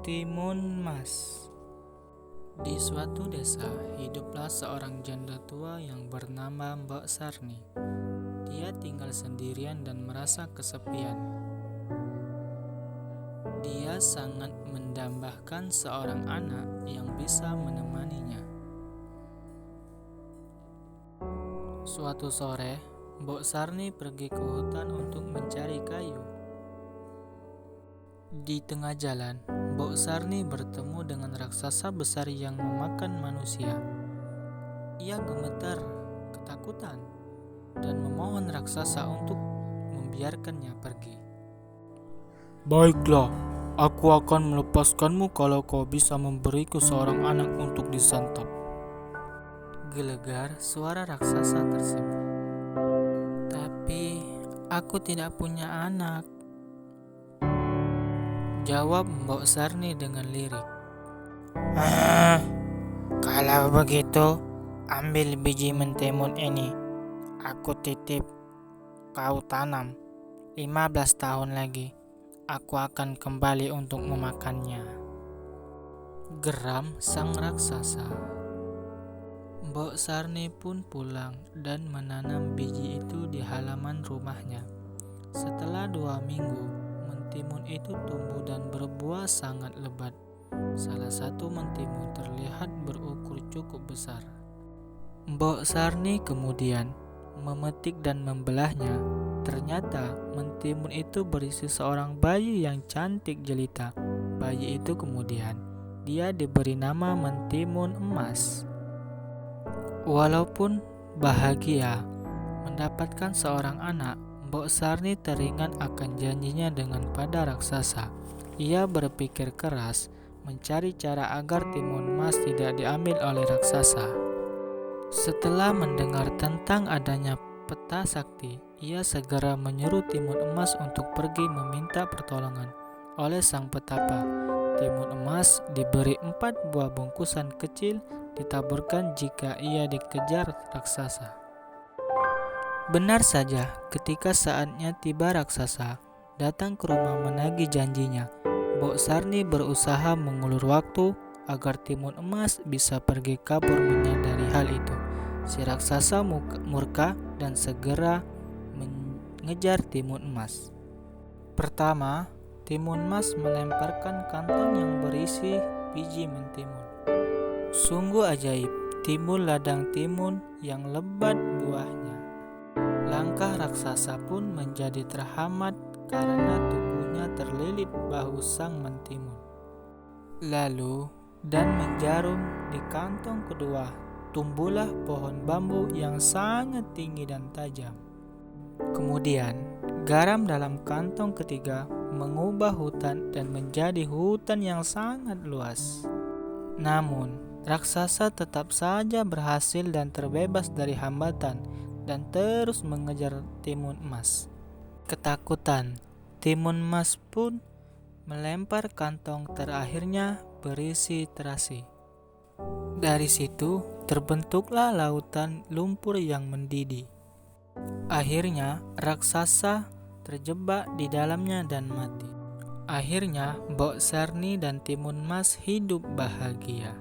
Timun Mas. Di suatu desa, hiduplah seorang janda tua yang bernama Mbok Sarni. Dia tinggal sendirian dan merasa kesepian. Dia sangat mendambakan seorang anak yang bisa menemaninya. Suatu sore, Mbok Sarni pergi ke hutan untuk mencari kayu. Di tengah jalan, Mbok Sarni bertemu dengan raksasa besar yang memakan manusia. Ia gemetar, ketakutan, dan memohon raksasa untuk membiarkannya pergi. Baiklah, aku akan melepaskanmu kalau kau bisa memberiku seorang anak untuk disantap. Gelegar suara raksasa tersebut. Tapi aku tidak punya anak, jawab Mbok Sarni dengan lirik. Kalau begitu, ambil biji mentimun ini. Aku titip, kau tanam. 15 tahun lagi, aku akan kembali untuk memakannya. Geram sang raksasa. Mbok Sarni pun pulang dan menanam biji itu di halaman rumahnya. Setelah 2 minggu, mentimun itu tumbuh dan berbuah sangat lebat. Salah satu mentimun terlihat berukur cukup besar. Mbok Sarni kemudian memetik dan membelahnya. Ternyata mentimun itu berisi seorang bayi yang cantik jelita. Bayi itu kemudian dia diberi nama Mentimun Emas. Walaupun bahagia mendapatkan seorang anak, Mbok Sarni teringat akan janjinya dengan pada raksasa. Ia berpikir keras mencari cara agar timun emas tidak diambil oleh raksasa. Setelah mendengar tentang adanya peta sakti, ia segera menyuruh timun emas untuk pergi meminta pertolongan oleh sang petapa. Timun emas diberi 4 buah bungkusan kecil ditaburkan jika ia dikejar raksasa. Benar saja, ketika saatnya tiba raksasa datang ke rumah menagih janjinya. Mbok Sarni berusaha mengulur waktu agar timun emas bisa pergi kabur. Menyadari hal itu, si raksasa murka dan segera mengejar timun emas. Pertama, timun emas melemparkan kantong yang berisi biji mentimun. Sungguh ajaib, timbul ladang timun yang lebat buahnya. Langkah raksasa pun menjadi terhambat karena tubuhnya terlilit bahu sang mentimun. Lalu, dan menjarum di kantong kedua, tumbuhlah pohon bambu yang sangat tinggi dan tajam. Kemudian, garam dalam kantong ketiga mengubah hutan dan menjadi hutan yang sangat luas. Namun, raksasa tetap saja berhasil dan terbebas dari hambatan dan terus mengejar timun emas. Ketakutan, timun emas pun melempar kantong terakhirnya berisi terasi. Dari situ terbentuklah lautan lumpur yang mendidih. Akhirnya raksasa terjebak di dalamnya dan mati. Akhirnya Mbok Sarni dan timun emas hidup bahagia.